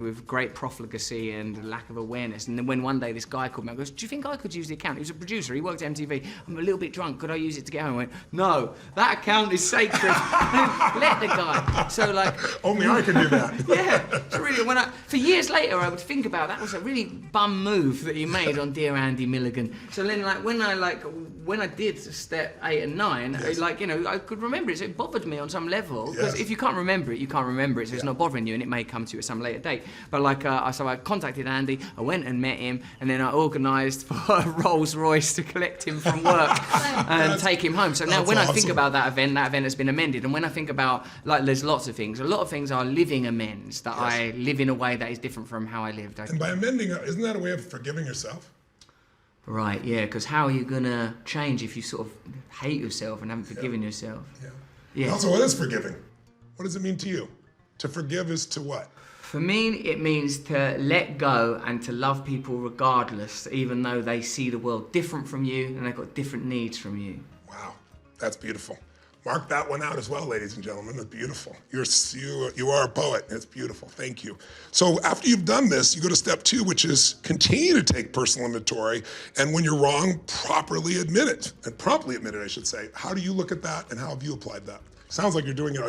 with great profligacy and lack of awareness. And then when one day this guy called me, I goes, do you think I could use the account? He was a producer, he worked at MTV. I'm a little bit drunk, could I use it to get home? I went, no, that account is sacred. Let the guy. So like... Only I can do that. Yeah, so really, for years later, I would think about that was a really bum move that he made on Dear Andy Milligan. So then like, when I did step 8 and 9, yes. I could remember it, so it bothered me on some level. Because if you can't remember it, you can't remember it, so it's not bothering you, and it may come to you at some later date. But like, so I contacted Andy, I went and met him, and then I organised for a Rolls Royce to collect him from work and take him home. So now when I think about that event has been amended. And when I think about, like, there's lots of things. A lot of things are living amends, that I live in a way that is different from how I lived. And by amending, isn't that a way of forgiving yourself? Right, yeah, because how are you going to change if you sort of hate yourself and haven't forgiven yourself? Yeah. Also, what is forgiving? What does it mean to you? To forgive is to what? For me, it means to let go and to love people regardless, even though they see the world different from you and they've got different needs from you. Wow, that's beautiful. Mark that one out as well, ladies and gentlemen. It's beautiful. You are a poet. It's beautiful. Thank you. So after you've done this, you go to step 2, which is continue to take personal inventory. And when you're wrong, properly admit it. And promptly admit it, I should say. How do you look at that, and how have you applied that? Sounds like you're doing it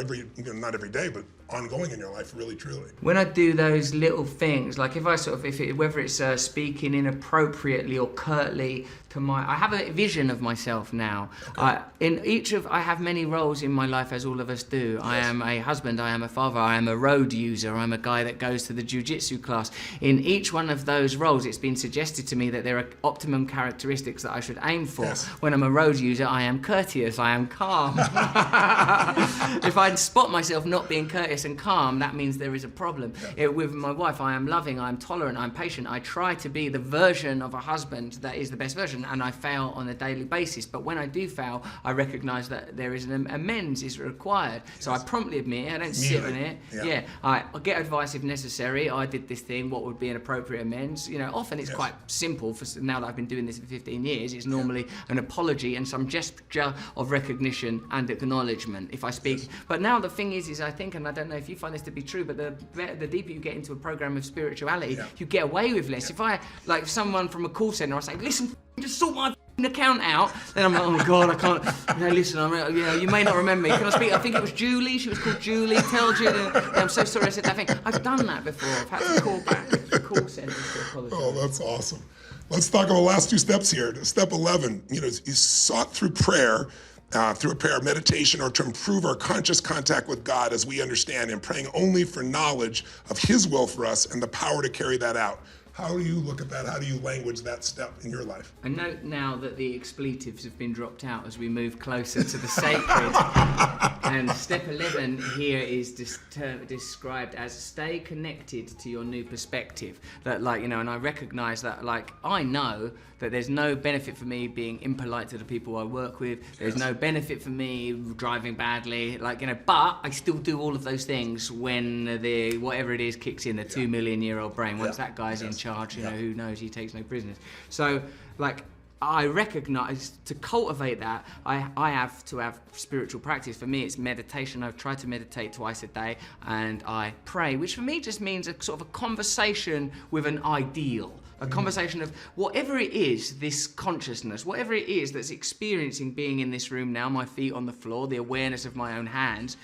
not every day, but ongoing in your life, really, truly. When I do those little things, like whether it's speaking inappropriately or curtly to I have a vision of myself now. Okay. I have many roles in my life, as all of us do. Yes. I am a husband, I am a father, I am a road user, I'm a guy that goes to the jiu-jitsu class. In each one of those roles, it's been suggested to me that there are optimum characteristics that I should aim for. Yes. When I'm a road user, I am courteous, I am calm. If I spot myself not being courteous and calm, that means there is a problem. Yeah. With my wife, I am loving, I am tolerant, I'm patient. I try to be the version of a husband that is the best version, and I fail on a daily basis. But when I do fail, I recognise that there is an amends is required. Yes. So I promptly admit it, I don't sit on it. Yeah. I get advice if necessary. I did this thing, what would be an appropriate amends? Often it's quite simple. Now that I've been doing this for 15 years, it's normally an apology and some gesture of recognition and acknowledgement if I speak. But now the thing is I think, and I don't know if you find this to be true, but the deeper you get into a program of spirituality, you get away with less. If someone from a call centre, I say, listen, just sort my account out, then I'm like, oh God, I can't. Listen, you may not remember me. Can I speak? I think it was Julie. She was called Julie. Tell Julie. I'm so sorry I said that thing. I've done that before. I've had to call back to the call centre to apologise. Oh, that's awesome. Let's talk about the last 2 steps here. Step 11. You sought through prayer. Through a prayer of meditation, or to improve our conscious contact with God as we understand Him, praying only for knowledge of His will for us and the power to carry that out. How do you look at that? How do you language that step in your life? I note now that the expletives have been dropped out as we move closer to the sacred. And step 11 here is described as stay connected to your new perspective. That and I recognise that I know that there's no benefit for me being impolite to the people I work with. There's no benefit for me driving badly, but I still do all of those things when whatever it is kicks in, the 2 million year old brain. Once that guy's in charge, who knows, he takes no prisoners. So I recognise to cultivate that, I have to have spiritual practice. For me, it's meditation. I've tried to meditate twice a day, and I pray, which for me just means a sort of a conversation with an ideal. A conversation of whatever it is, this consciousness, whatever it is that's experiencing being in this room now, my feet on the floor, the awareness of my own hands.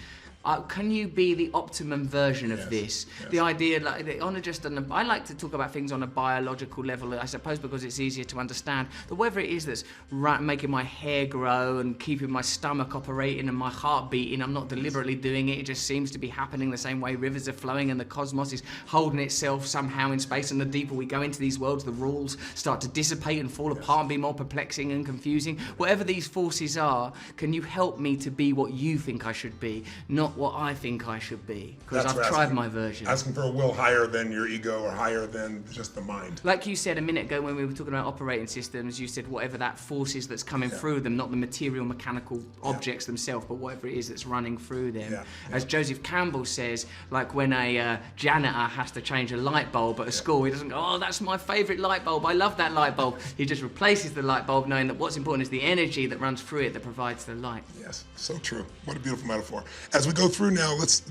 Can you be the optimum version of this? Yes. The idea, I like to talk about things on a biological level, I suppose, because it's easier to understand. But whatever it is that's making my hair grow and keeping my stomach operating and my heart beating, I'm not deliberately doing it. It just seems to be happening the same way rivers are flowing and the cosmos is holding itself somehow in space. And the deeper we go into these worlds, the rules start to dissipate and fall apart and be more perplexing and confusing. Whatever these forces are, can you help me to be what you think I should be, not what I think I should be, because I've tried my version. Asking for a will higher than your ego or higher than just the mind. Like you said a minute ago when we were talking about operating systems, you said whatever that force is that's coming through them, not the material mechanical objects themselves, but whatever it is that's running through them. As Joseph Campbell says, when a janitor has to change a light bulb at a school, he doesn't go, oh, that's my favourite light bulb, I love that light bulb. He just replaces the light bulb, knowing that what's important is the energy that runs through it that provides the light. Yes, so true. What a beautiful metaphor. As we go go through now. Let's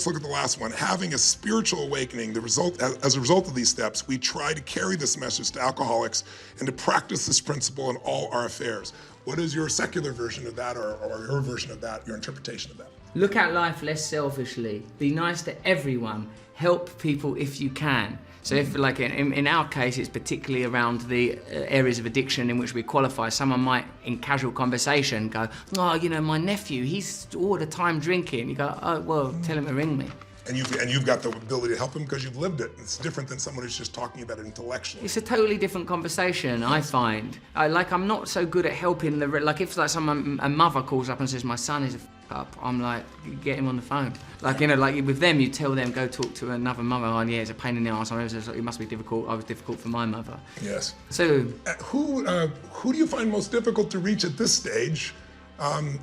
look at the last one. Having a spiritual awakening, as a result of these steps, we try to carry this message to alcoholics and to practice this principle in all our affairs. What is your secular version of that, or your version of that, your interpretation of that? Look at life less selfishly. Be nice to everyone. Help people if you can. So if, like in our case, it's particularly around the areas of addiction in which we qualify. Someone might, in casual conversation, go, "Oh, you know, my nephew, he's all the time drinking." You go, "Oh, well, tell him to ring me." And you've got the ability to help him because you've lived it. It's different than someone who's just talking about it intellectually. It's a totally different conversation, I find. I'm not so good at helping if like a mother calls up and says, "My son is a up," I'm like, get him on the phone. With them, you tell them, go talk to another mother. Oh, yeah, it's a pain in the arse. It must be difficult. I was difficult for my mother. Yes. So, who do you find most difficult to reach at this stage?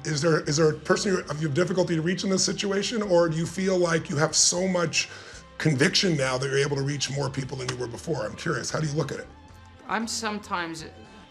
Is there a person you have difficulty to reach in this situation, or do you feel like you have so much conviction now that you're able to reach more people than you were before? I'm curious. How do you look at it? I'm sometimes.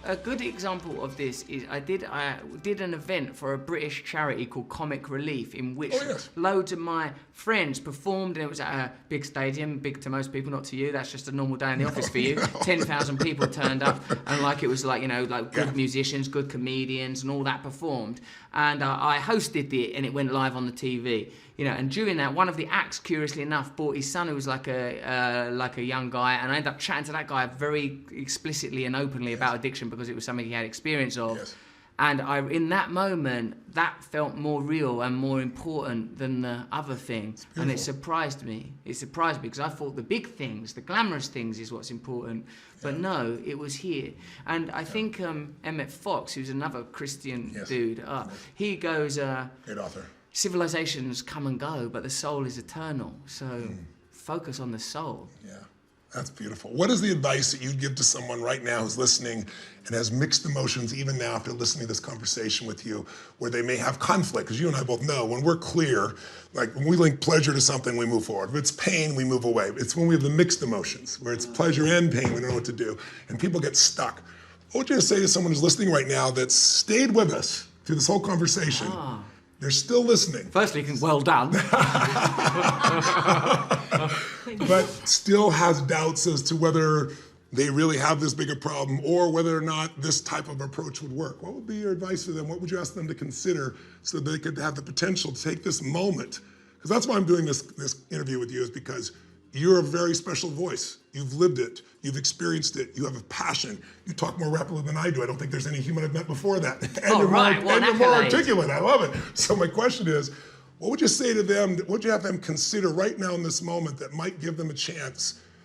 A good example of this is I did an event for a British charity called Comic Relief, in which loads of my friends performed, and it was at a big stadium, big to most people, not to you. That's just a normal day in the office for you. 10,000 people turned up, and it was good musicians, good comedians, and all that performed. And I hosted it, and it went live on the TV. And during that, one of the acts, curiously enough, brought his son, who was like a young guy, and I ended up chatting to that guy very explicitly and openly about addiction because it was something he had experience of. Yes. And in that moment, that felt more real and more important than the other thing. And it surprised me. It surprised me because I thought the big things, the glamorous things is what's important. But no, it was here. And I think Emmett Fox, who's another Christian dude, he goes... Great author. Civilizations come and go, but the soul is eternal. So focus on the soul. Yeah, that's beautiful. What is the advice that you'd give to someone right now who's listening and has mixed emotions, even now after listening to this conversation with you, where they may have conflict? Because you and I both know when we're clear, like when we link pleasure to something, we move forward. If it's pain, we move away. It's when we have the mixed emotions, where it's pleasure and pain, we don't know what to do, and people get stuck. What would you say to someone who's listening right now that's stayed with us through this whole conversation? They're still listening. Firstly, well done. But still has doubts as to whether they really have this bigger problem or whether or not this type of approach would work. What would be your advice to them? What would you ask them to consider so they could have the potential to take this moment? Because that's why I'm doing this interview with you, is because you're a very special voice. You've lived it. You've experienced it. You have a passion. You talk more rapidly than I do. I don't think there's any human I've met before that. And you're more articulate. I love it. So my question is, what would you say to them? What would you have them consider right now in this moment that might give them a chance